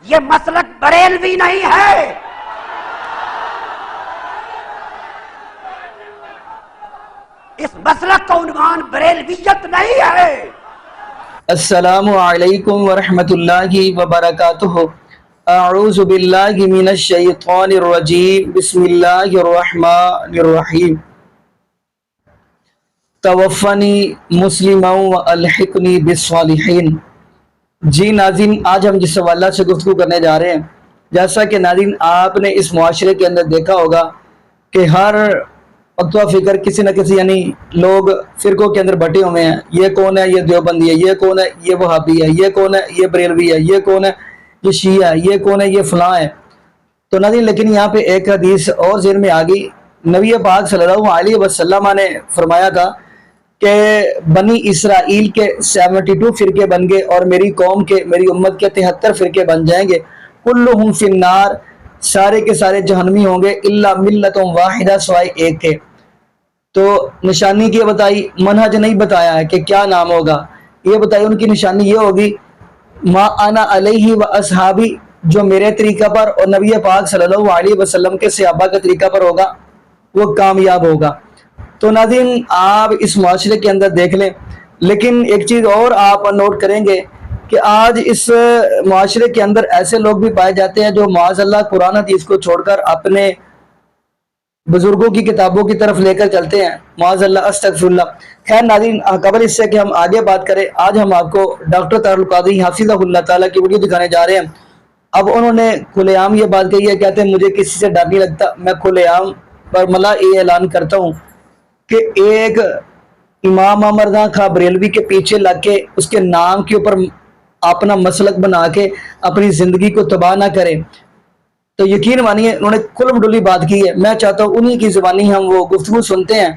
یہ مسلک بریلوی نہیں ہے. اس مسلک کا عنوان بریلویت نہیں ہے. السلام علیکم ورحمۃ اللہ وبرکاتہ. اعوذ باللہ من الشیطان الرجیم. بسم اللہ الرحمن الرحیم. توفنی مسلما والحقنی بالصالحین. جی ناظرین، آج ہم جس حوالہ سے گفتگو کرنے جا رہے ہیں، جیسا کہ ناظرین آپ نے اس معاشرے کے اندر دیکھا ہوگا کہ ہر وقت و فکر کسی نہ کسی یعنی لوگ فرقوں کے اندر بٹے ہوئے ہیں. یہ کون ہے؟ یہ دیوبندی ہے. یہ کون ہے؟ یہ وہابی ہے. یہ کون ہے؟ یہ بریلوی ہے. یہ کون ہے؟ یہ شیعہ ہے. یہ کون ہے؟ یہ فلاں ہے. تو ناظرین لیکن یہاں پہ ایک حدیث اور ذہن میں آ گئی. نبی پاک صلی اللہ علیہ وسلم نے فرمایا تھا کہ بنی اسرائیل کے 72 فرقے بن گئے اور میری قوم کے، میری امت کے 73 فرقے بن جائیں گے. کلہم فی النار، سارے کے سارے جہنمی ہوں گے، الا ملت واحدہ، سوائے ایک کے. تو نشانی کی بتائی، منہج نہیں بتایا ہے کہ کیا نام ہوگا. یہ بتائی ان کی نشانی یہ ہوگی ما انا علیہ و اصحابی، جو میرے طریقہ پر اور نبی پاک صلی اللہ علیہ وسلم کے صحابہ کے طریقہ پر ہوگا وہ کامیاب ہوگا. تو ناظرین آپ اس معاشرے کے اندر دیکھ لیں. لیکن ایک چیز اور آپ نوٹ کریں گے کہ آج اس معاشرے کے اندر ایسے لوگ بھی پائے جاتے ہیں جو معاذ اللہ قرآن حدیث کو چھوڑ کر اپنے بزرگوں کی کتابوں کی طرف لے کر چلتے ہیں. معاذ اللہ، استغفر اللہ. خیر ناظرین، قبل اس سے کہ ہم آگے بات کریں، آج ہم آپ کو ڈاکٹر طاہر القادری حفظہ اللہ تعالیٰ کی ویڈیو دکھانے جا رہے ہیں. اب انہوں نے کھلے عام یہ بات کہی ہے، کہتے ہیں مجھے کسی سے ڈر نہیں لگتا، میں کھلے عام پر ملا یہ اعلان کرتا ہوں کہ ایک امام مردان خواہ بریلوی کے پیچھے لگ کے اس کے نام کے اوپر اپنا مسلک بنا کے اپنی زندگی کو تباہ نہ کرے. تو یقین مانیے انہوں نے کھلم ڈلی بات کی ہے. میں چاہتا ہوں انہی کی زبانی ہم وہ گفتگو سنتے ہیں،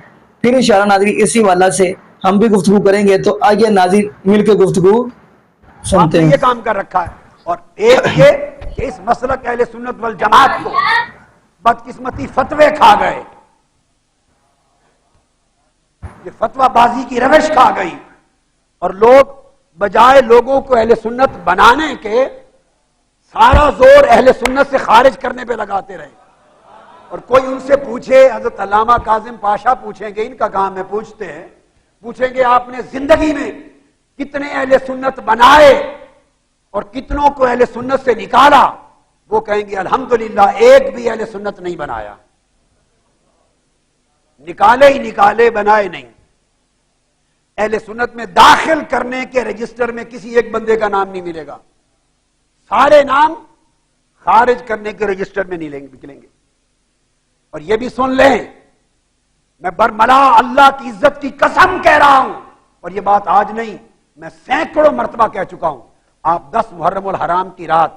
پھر انشاءاللہ ناظرین اسی والا سے ہم بھی گفتگو کریں گے. تو آئیے ناظرین مل کے گفتگو سنتے ہیں. یہ کام کر رکھا ہے. اور ایک یہ کہ اس مسلک اہل سنت والجماعت کو بدقسمتی فتوے کھا گئے، یہ فتوہ بازی کی روش کھا گئی، اور لوگ بجائے لوگوں کو اہل سنت بنانے کے سارا زور اہل سنت سے خارج کرنے پہ لگاتے رہے. اور کوئی ان سے پوچھے، حضرت علامہ کاظم پاشا پوچھیں گے، ان کا کام ہے پوچھتے ہیں، پوچھیں گے آپ نے زندگی میں کتنے اہل سنت بنائے اور کتنوں کو اہل سنت سے نکالا؟ وہ کہیں گے الحمدللہ ایک بھی اہل سنت نہیں بنایا. نکالے ہی نکالے، بنائے نہیں. اہل سنت میں داخل کرنے کے رجسٹر میں کسی ایک بندے کا نام نہیں ملے گا، سارے نام خارج کرنے کے رجسٹر میں نہیں نکلیں گے. اور یہ بھی سن لیں، میں برملا اللہ کی عزت کی قسم کہہ رہا ہوں، اور یہ بات آج نہیں، میں سینکڑوں مرتبہ کہہ چکا ہوں. آپ 10 محرم الحرام کی رات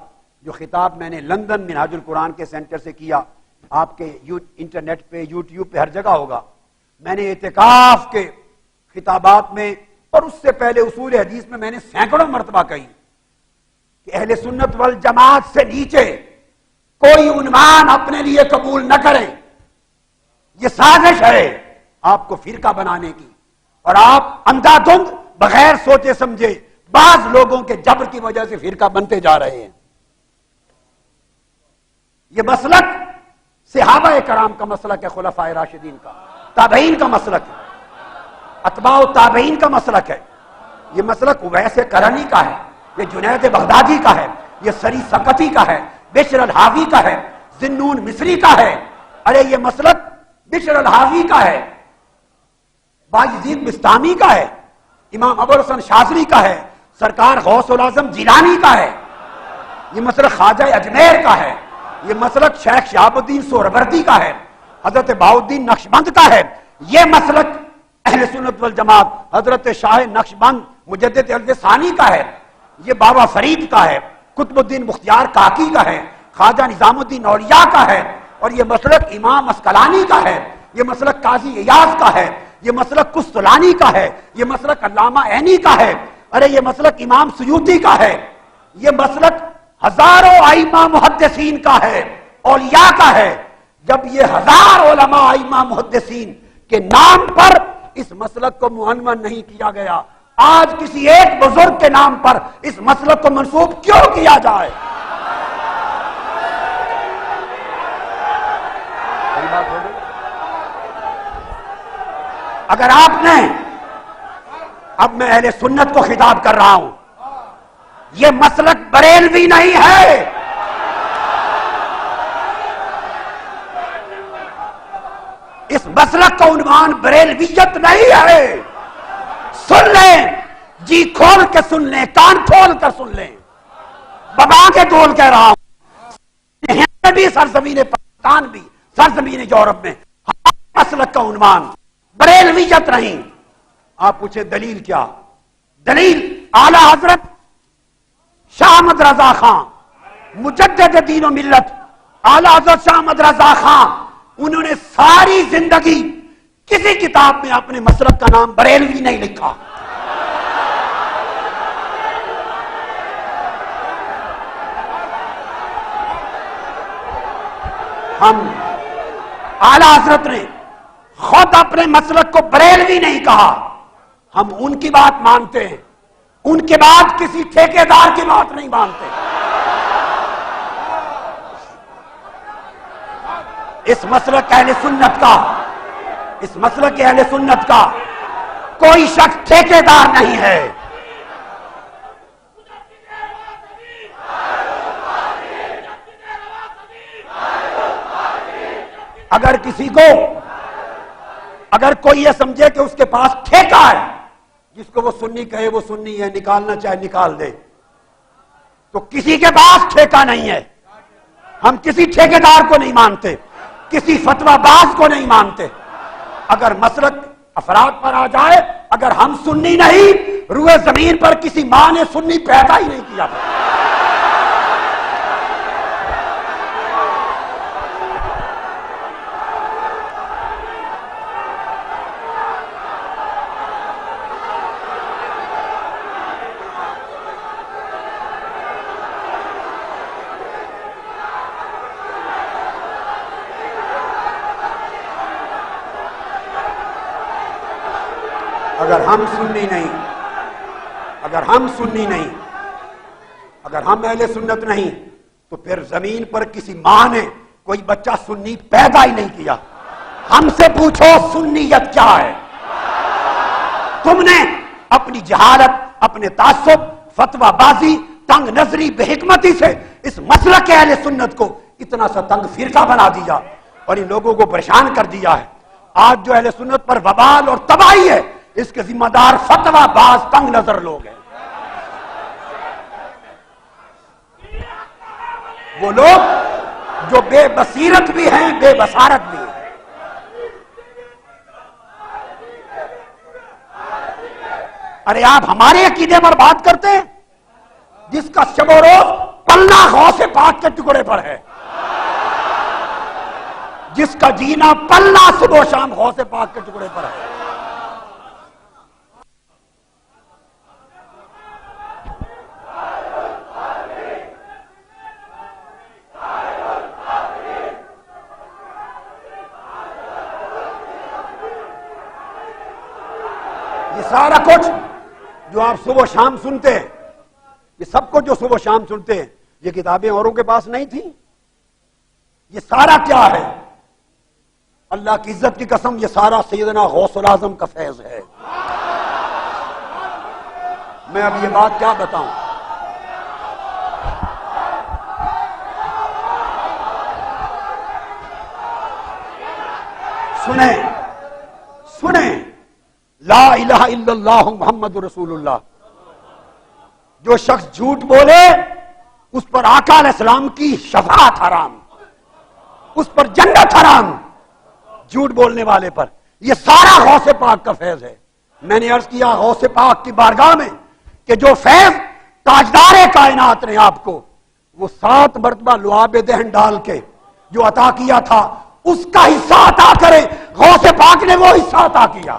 جو خطاب میں نے لندن منہاج القرآن کے سینٹر سے کیا، آپ کے انٹرنیٹ پہ، یوٹیوب پہ ہر جگہ ہوگا. میں نے اعتکاف کے خطابات میں اور اس سے پہلے اصول حدیث میں نے سینکڑوں مرتبہ کہی کہ اہل سنت والجماعت سے نیچے کوئی عنوان اپنے لیے قبول نہ کریں. یہ سازش ہے آپ کو فرقہ بنانے کی، اور آپ اندھا دھند بغیر سوچے سمجھے بعض لوگوں کے جبر کی وجہ سے فرقہ بنتے جا رہے ہیں. یہ مسلک صحابہ کرام کا مسلک ہے، خلفاء راشدین کا، تابعین کا مسلک ہے، اتباع تابعین کا مسلک ہے. یہ مسلک اویس قرنی کا ہے، یہ جنید بغدادی کا ہے، یہ سری سقطی کا ہے، بشر الحاوی کا ہے، ذنون مصری کا ہے. ارے یہ مسلک بشر الحاوی کا ہے، بایزید بستامی کا ہے، امام ابوالحسن شاذلی کا ہے، سرکار غوث العظم جیلانی کا ہے. یہ مسلک خواجہ اجمیر کا ہے، یہ مسلک شیخ شہاب الدین سہروردی کا ہے، حضرت بہاؤالدین نقشبند کا ہے. یہ مسلک اہل سنت والجماعت حضرت شاہ نقشبند مجدد الثانی کا ہے. یہ بابا فرید کا ہے، قطب الدین بختیار کاکی کا ہے، خواجہ نظام الدین اولیاء کا ہے. اور یہ مسلک امام اسقلانی کا ہے، یہ مسلک قاضی ایاز کا ہے، یہ مسلک قسطلانی کا ہے، یہ مسلک علامہ عینی کا ہے. ارے یہ مسلک امام سیوطی کا ہے. یہ مسلک ہزاروں ائمہ محدثین کا ہے، اولیاء کا ہے. جب یہ 1000 علماء ائمہ محدثین کے نام پر اس مسلک کو معنون نہیں کیا گیا، آج کسی ایک بزرگ کے نام پر اس مسلک کو منسوب کیوں کیا جائے؟ اگر آپ نے، اب میں اہل سنت کو خطاب کر رہا ہوں، یہ مسلک بریلوی نہیں ہے، اس مسلک کا عنوان بریلویت نہیں ہے۔ سن لیں، جی کھول کے سن لیں، کان کھول کر سن لیں، ببا کے ڈول کہہ رہا ہوں، ہند بھی سرزمین پاکستان بھی سرزمین یورپ میں مسلک کا عنوان بریلویت نہیں۔ آپ پوچھیں دلیل کیا؟ دلیل اعلی حضرت شاہ احمد رضا خان مجدد دین و ملت، اعلی حضرت شاہ احمد رضا خان، انہوں نے ساری زندگی کسی کتاب میں اپنے مسلک کا نام بریلوی نہیں لکھا۔ ہم اعلی حضرت نے خود اپنے مسلک کو بریلوی نہیں کہا، ہم ان کی بات مانتے ہیں، ان کے بعد کسی ٹھیکیدار کی بات نہیں مانتے۔ اس مسلک اہل سنت کا، اس مسلک اہل سنت کا کوئی شخص ٹھیکیدار نہیں ہے۔ اگر کسی کو، اگر کوئی یہ سمجھے کہ اس کے پاس ٹھیکہ ہے، جس کو وہ سنی کہے وہ سنی ہے، نکالنا چاہے نکال دے، تو کسی کے پاس ٹھیکہ نہیں ہے۔ ہم کسی ٹھیکیدار کو نہیں مانتے، کسی فتویٰ باز کو نہیں مانتے۔ اگر مسلک افراد پر آ جائے، اگر ہم سنی نہیں، روئے زمین پر کسی ماں نے سنی پیدا ہی نہیں کیا۔ اگر ہم سنی نہیں، اگر ہم سنی نہیں، اگر ہم اہل سنت نہیں، تو پھر زمین پر کسی ماں نے کوئی بچہ سنی پیدا ہی نہیں کیا۔ ہم سے پوچھو سنیت کیا ہے؟ تم نے اپنی جہالت، اپنے تعصب، فتویٰ بازی، تنگ نظری، بے حکمتی سے اس مسلک کے اہل سنت کو اتنا سا تنگ فرقہ بنا دیا اور ان لوگوں کو پریشان کر دیا ہے۔ آج جو اہل سنت پر وبال اور تباہی ہے، اس کے ذمہ دار فتویٰ باز تنگ نظر لوگ ہیں۔ وہ لوگ جو بے بصیرت بھی ہیں، بے بصارت بھی ہیں۔ ارے آپ ہمارے عقیدے پر بات کرتے ہیں، جس کا شب و روز پلہ غوث پاک کے ٹکڑے پر ہے، جس کا جینا پلہ صبح و شام غوث پاک کے ٹکڑے پر ہے۔ یہ سارا کچھ جو آپ صبح و شام سنتے ہیں، یہ سب کچھ جو صبح و شام سنتے ہیں، یہ کتابیں اوروں کے پاس نہیں تھیں۔ یہ سارا کیا ہے؟ اللہ کی عزت کی قسم، یہ سارا سیدنا غوث الاعظم کا فیض ہے۔ میں اب یہ بات کیا بتاؤں؟ سنیں سنیں، لا الہ الا اللہ محمد رسول اللہ۔ جو شخص جھوٹ بولے اس پر آقا علیہ السلام کی شفاعت حرام، اس پر جنت حرام، جھوٹ بولنے والے پر۔ یہ سارا غوث پاک کا فیض ہے۔ میں نے عرض کیا غوث پاک کی بارگاہ میں کہ جو فیض تاجدار کائنات نے آپ کو وہ 7 مرتبہ لعاب دہن ڈال کے جو عطا کیا تھا، اس کا حصہ عطا کرے۔ غوث پاک نے وہ حصہ عطا کیا۔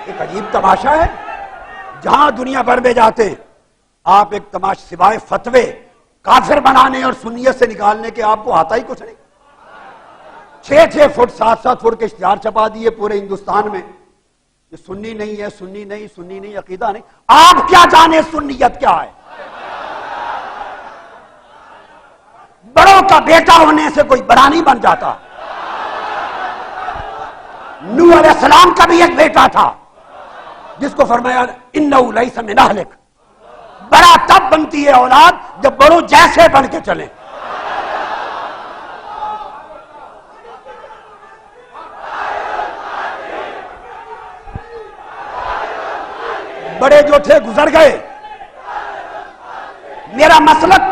ایک عجیب تماشا ہے، جہاں دنیا بھر میں جاتے آپ ایک تماشا سوائے فتوے کافر بنانے اور سنیت سے نکالنے کے آپ کو آتا ہی کچھ نہیں۔ 6 فٹ 7 فٹ کے اشتہار چھپا دیے پورے ہندوستان میں، یہ سنی نہیں ہے، سنی نہیں، سنی نہیں، عقیدہ نہیں۔ آپ کیا جانے سنیت کیا ہے؟ بڑوں کا بیٹا ہونے سے کوئی بڑا نہیں بن جاتا۔ نوح علیہ السلام کا بھی ایک بیٹا تھا جس کو فرمایا انہ لیس من اہلک، بڑا تب بنتی ہے اولاد جب بڑوں جیسے بن کے چلیں۔ بڑے جو تھے گزر گئے۔ میرا مسلک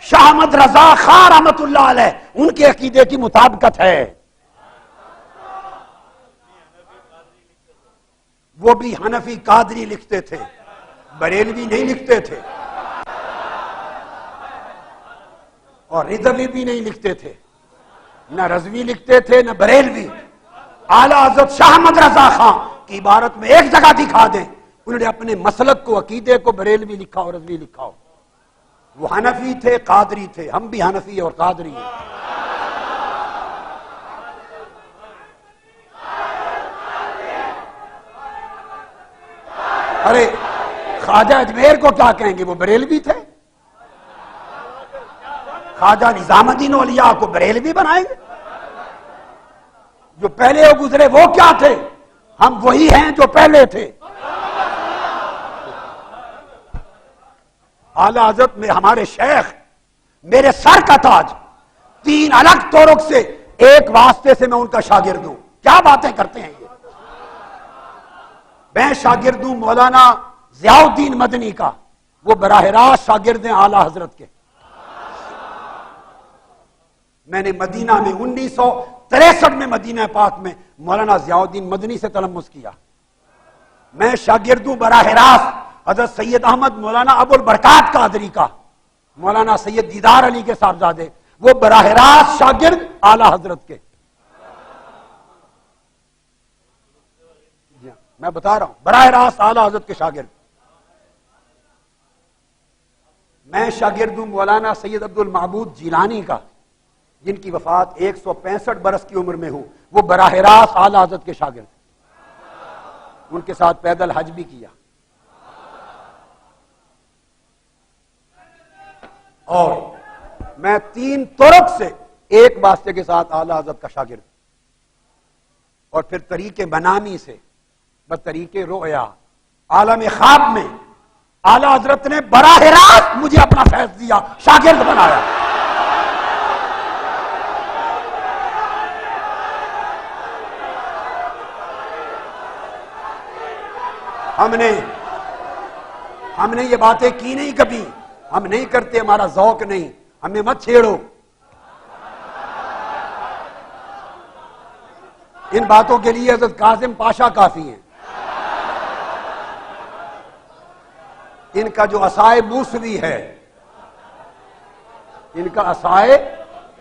شاہ احمد رضا خان رحمت اللہ علیہ ان کے عقیدے کی مطابقت ہے۔ وہ بھی حنفی قادری لکھتے تھے، بریلوی نہیں لکھتے تھے، اور رضوی بھی نہیں لکھتے تھے، نہ رضوی لکھتے تھے نہ بریلوی۔ اعلی حضرت شاہ احمد رضا خان کی عبارت میں ایک جگہ دکھا دیں انہوں نے اپنے مسلک کو، عقیدے کو بریلوی لکھا اور رضوی لکھا ہو۔ وہ حنفی تھے، قادری تھے، ہم بھی حنفی اور قادری ہیں۔ ارے خواجہ اجمیر کو کیا کہیں گے، وہ بریلوی تھے؟ خواجہ نظام الدین اولیاء کو بریلوی بنائیں گے؟ جو پہلے وہ گزرے وہ کیا تھے؟ ہم وہی ہیں جو پہلے تھے۔ اعلی حضرت میں ہمارے شیخ میرے سر کا تاج، 3 الگ طرق سے ایک واسطے سے میں ان کا شاگرد ہوں۔ کیا باتیں کرتے ہیں یہ؟ میں شاگرد ہوں مولانا ضیاء الدین مدنی کا، وہ براہ راست شاگرد ہیں اعلی حضرت کے۔ میں نے مدینہ میں 1963 میں مدینہ پاک میں مولانا ضیاء الدین مدنی سے تلمس کیا۔ میں شاگرد ہوں براہ راست حضرت سید احمد مولانا ابو البرکات قادری کا، مولانا سید دیدار علی کے صاحبزادے، وہ براہ راست شاگرد اعلی حضرت کے۔ میں بتا رہا ہوں براہ راست اعلی حضرت کے شاگرد۔ میں شاگرد ہوں مولانا سید عبد المعبود جیلانی کا، جن کی وفات 165 برس کی عمر میں ہوں، وہ براہ راست اعلی حضرت کے شاگرد، ان کے ساتھ پیدل حج بھی کیا۔ اور میں 3 طرق سے ایک واسطے کے ساتھ اعلی حضرت کا شاگرد، اور پھر طریق منامی سے بطریق رؤیا عالم خواب میں اعلی حضرت نے براہ راست مجھے اپنا فیض دیا، شاگرد بنایا۔ ہم نے یہ باتیں کی نہیں کبھی، ہم نہیں کرتے، ہمارا ذوق نہیں، ہمیں مت چھیڑو۔ ان باتوں کے لیے حضرت کاظم پاشا کافی ہیں۔ ان کا جو عصائے موسوی ہے، ان کا عصائے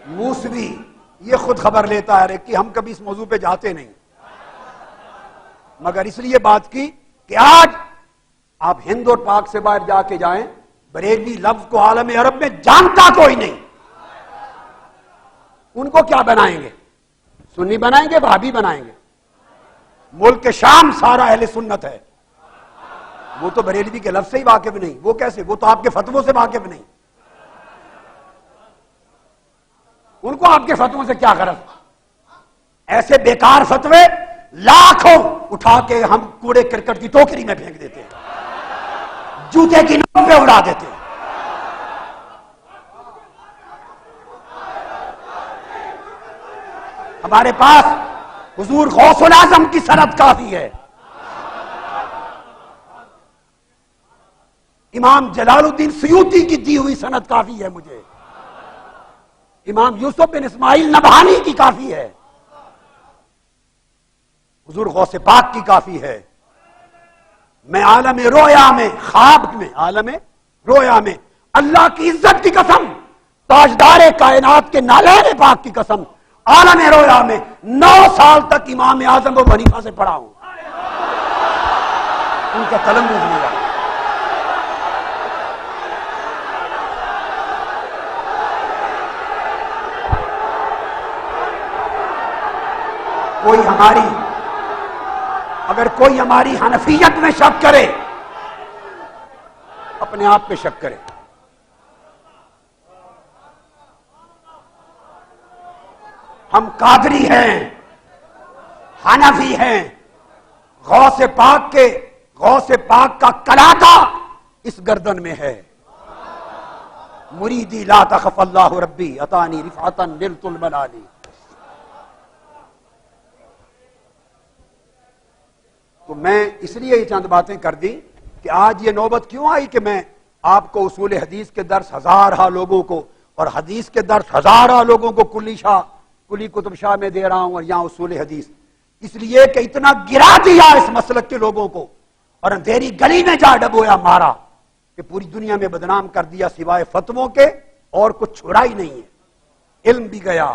موسوی، یہ خود خبر لیتا ہے کہ ہم کبھی اس موضوع پہ جاتے نہیں، مگر اس لیے بات کی کہ آج آپ ہند اور پاک سے باہر جا کے جائیں، بریلوی لفظ کو عالم عرب میں جانتا کوئی نہیں۔ ان کو کیا بنائیں گے؟ سنی بنائیں گے، وہابی بنائیں گے؟ ملک شام سارا اہل سنت ہے، وہ تو بریلوی کے لفظ سے ہی واقف نہیں۔ وہ کیسے؟ وہ تو آپ کے فتووں سے واقف نہیں۔ ان کو آپ کے فتووں سے کیا غرض؟ ایسے بیکار فتوے لاکھوں اٹھا کے ہم کوڑے کرکٹ کی ٹوکری میں پھینک دیتے ہیں، جوتے کی نوک پہ اڑا دیتے ہیں۔ ہمارے پاس حضور غوث العظم کی سند کافی ہے، امام جلال الدین سیوطی کی دی ہوئی سند کافی ہے، مجھے امام یوسف بن اسماعیل نبہانی کی کافی ہے، حضور غوث پاک کی کافی ہے۔ میں عالم رویا میں، خواب میں، عالم رویا میں اللہ کی عزت کی قسم، تاجدار کائنات کے نالین پاک کی قسم، عالم رویا میں 9 سال تک امام اعظم ابو حنیفہ سے پڑھا ہوں، ان کا تلمذ لیا۔ کوئی ہماری حنفیت میں شک کرے اپنے آپ پہ شک کرے. ہم قادری ہیں، حنفی ہیں، غوث پاک کا کلاتا اس گردن میں ہے. مریدی لا تخف اللہ ربی اتانی رفعتا نلت المنالی. تو میں اس لیے یہ چند باتیں کر دی کہ آج یہ نوبت کیوں آئی کہ میں آپ کو اصول حدیث کے درس ہزارہ لوگوں کو اور حدیث کے درس ہزارہ لوگوں کو کلی کتب شاہ میں دے رہا ہوں اور یہاں اصول حدیث. اس لیے کہ اتنا گرا دیا اس مسلک کے لوگوں کو اور اندھیری گلی میں جا ڈبویا مارا کہ پوری دنیا میں بدنام کر دیا، سوائے فتووں کے اور کچھ چھوڑا ہی نہیں ہے. علم بھی گیا،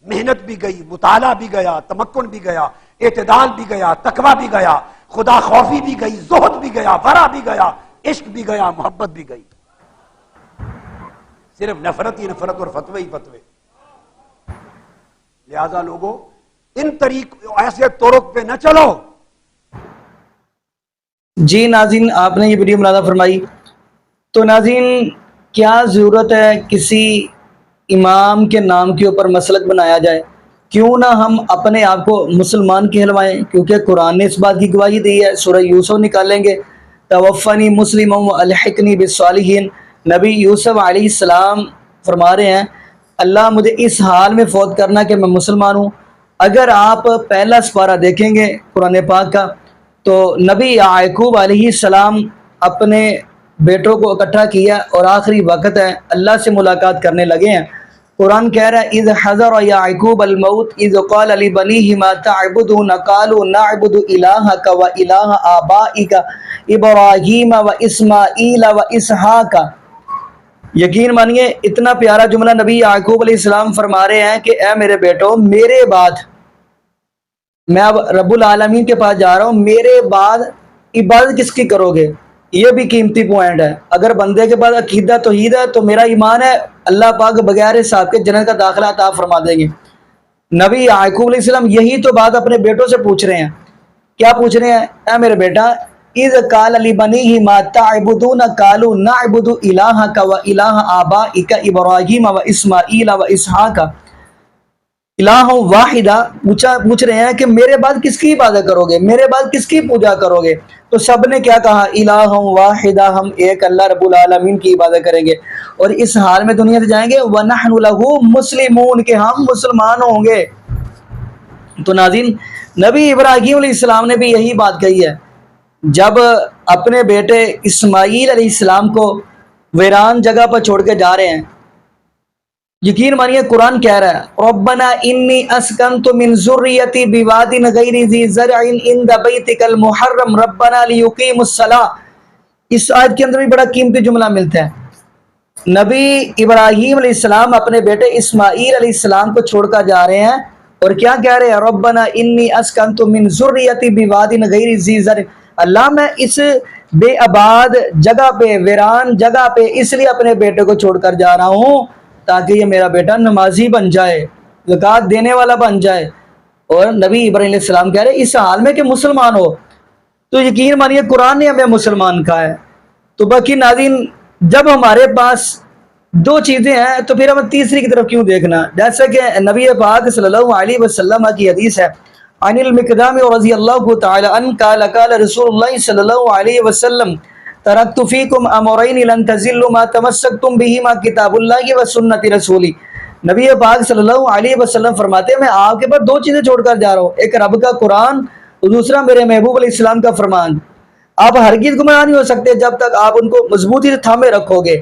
محنت بھی گئی، مطالعہ بھی گیا، تمکن بھی گیا، اعتدال بھی گیا، تقوی بھی گیا، خدا خوفی بھی گئی، زہد بھی گیا، ورع بھی گیا، عشق بھی گیا، محبت بھی گئی. صرف نفرت ہی نفرت اور فتوے ہی فتوے. لہذا لوگوں ان ایسے طرق پہ نہ چلو. جی ناظرین، آپ نے یہ ویڈیو ملاحظہ فرمائی. تو ناظرین، کیا ضرورت ہے کسی امام کے نام کے اوپر مسلک بنایا جائے؟ کیوں نہ ہم اپنے آپ کو مسلمان کہلوائیں، کیونکہ قرآن نے اس بات کی گواہی دی ہے. سورہ یوسف نکالیں گے، توفنی مسلما والحقنی بالصالحین. نبی یوسف علیہ السلام فرما رہے ہیں اللہ مجھے اس حال میں فوت کرنا کہ میں مسلمان ہوں. اگر آپ پہلا سپارہ دیکھیں گے قرآن پاک کا تو نبی یعقوب علیہ السلام اپنے بیٹوں کو اکٹھا کیا اور آخری وقت ہے اللہ سے ملاقات کرنے لگے ہیں. قرآن کہہ رہا ہے اذ حضر یعقوب الموت اذ قال لبنیہ ما تعبدون قالوا نعبد الہک و الہ آبائک ابراہیم و اسماعیل و اسحاق. یقین مانیے اتنا پیارا جملہ نبی یعقوب علیہ السلام فرما رہے ہیں کہ اے میرے بیٹو، میرے بعد میں اب رب العالمین کے پاس جا رہا ہوں، میرے بعد عبادت کس کی کرو گے؟ یہ بھی قیمتی پوائنٹ ہے. اگر بندے کے بعد عقیدہ توحید ہے تو میرا ایمان ہے اللہ پاک بغیر حساب کے جنت کا داخلہ عطا فرما دیں گے. نبی یعقوب علیہ السلام یہی تو بات اپنے بیٹوں سے پوچھ رہے ہیں. کیا پوچھ رہے ہیں؟ اے میرے بیٹا، اذ قال لبنیہ ما تعبدون قالوا نعبد الہک و الہ آبائک ابراہیم و اسماعیل و اسحاق. الہ واحدہ پوچھ رہے ہیں کہ میرے بعد کس کی عبادت کرو گے، میرے بعد کس کی پوجا کرو گے؟ تو سب نے کیا کہا؟ الہ واحدہ، ہم ایک اللہ رب العالمین کی عبادت کریں گے اور اس حال میں دنیا سے جائیں گے وَنَحْنُ لَهُ مُسْلِمُونَ، کہ ہم مسلمان ہوں گے. تو ناظرین، نبی ابراہیم علیہ السلام نے بھی یہی بات کہی ہے جب اپنے بیٹے اسماعیل علیہ السلام کو ویران جگہ پر چھوڑ کے جا رہے ہیں. یقین مانیے قرآن کہہ رہا ہے ربنا انی اسکنت من ذریتی بواد غیر ذی زرع عند بیتک المحرم ربنا لیقیموا الصلاۃ. اس آیت کے اندر بھی بڑا قیمتی جملہ ملتا ہے. نبی ابراہیم علیہ السلام اپنے بیٹے اسماعیل علیہ السلام کو چھوڑ کر جا رہے ہیں اور کیا کہہ رہے ہیں؟ ربنا انی اسکنت من ذریتی بواد غیر ذی زرع. اللہ میں اس بے آباد جگہ پہ، ویران جگہ پہ اس لیے اپنے بیٹے کو چھوڑ کر جا رہا ہوں تاکہ یہ میرا بیٹا نمازی بن جائے، زکوٰۃ دینے والا بن جائے. اور نبی ابراہیم علیہ السلام کہہ رہے اس حال میں کہ مسلمان ہو. تو یقین مانیے قرآن نے ہمیں مسلمان کہا ہے. تو باقی ناظرین، جب ہمارے پاس دو چیزیں ہیں تو پھر ہمیں تیسری کی طرف کیوں دیکھنا؟ جیسا کہ نبی پاک صلی اللہ علیہ وسلم کی حدیث ہے عن المقدام رضی اللہ تعالی عنہ قال قال رسول اللہ صلی اللہ علیہ وسلم ترکت فیکم امرین لن تضلوا ما تمسکتم بہما کتاب اللہ و سنت رسولی. نبی پاک صلی اللہ علیہ وسلم فرماتے ہیں میں آپ کے پاس دو چیزیں چھوڑ کر جا رہا ہوں، ایک رب کا قرآن اور دوسرا میرے محبوب علیہ السلام کا فرمان. آپ ہرگز گمراہ نہیں ہو سکتے جب تک آپ ان کو مضبوطی سے تھامے رکھو گے.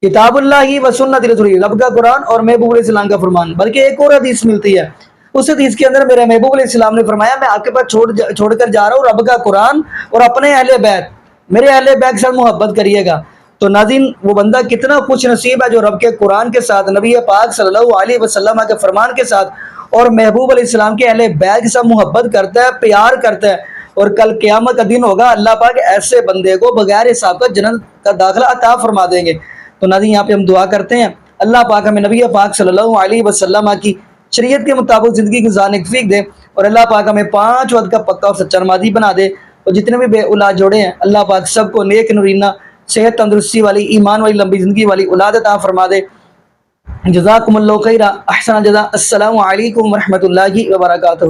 کتاب اللہ و سنت رسولی، رب کا قرآن اور محبوب علیہ السلام کا فرمان. بلکہ ایک اور حدیث ملتی ہے، اس حدیث کے اندر میرے محبوب علیہ السلام نے فرمایا میں آپ کے پاس چھوڑ کر جا رہا ہوں رب کا قرآن اور اپنے اہل بیت، میرے اہل بیت کے ساتھ محبت کریے گا. تو ناظرین، وہ بندہ کتنا خوش نصیب ہے جو رب کے قرآن کے ساتھ، نبی پاک صلی اللہ علیہ وسلم کے فرمان کے ساتھ اور محبوب علیہ السلام کے اہل بیت کے ساتھ محبت کرتا ہے، پیار کرتا ہے. اور کل قیامت کا دن ہوگا، اللہ پاک ایسے بندے کو بغیر حساب کا جنت کا داخلہ عطا فرما دیں گے. تو ناظرین، یہاں پہ ہم دعا کرتے ہیں اللہ پاک ہمیں نبی پاک صلی اللہ علیہ وسلم کی شریعت کے مطابق زندگی گزارنے کی توفیق دے، اور اللہ پاک ہمیں 5 وقت کا پکا اور سچا نمازی بنا دے، اور جتنے بھی بے اولاد جوڑے ہیں اللہ پاک سب کو نیک نورینہ صحت تندرستی والی ایمان والی لمبی زندگی والی اولاد عطا فرما دے۔ جزاکم اللہ خیرہ، احسن الجزاء۔ السلام علیکم ورحمۃ اللہ وبرکاتہ۔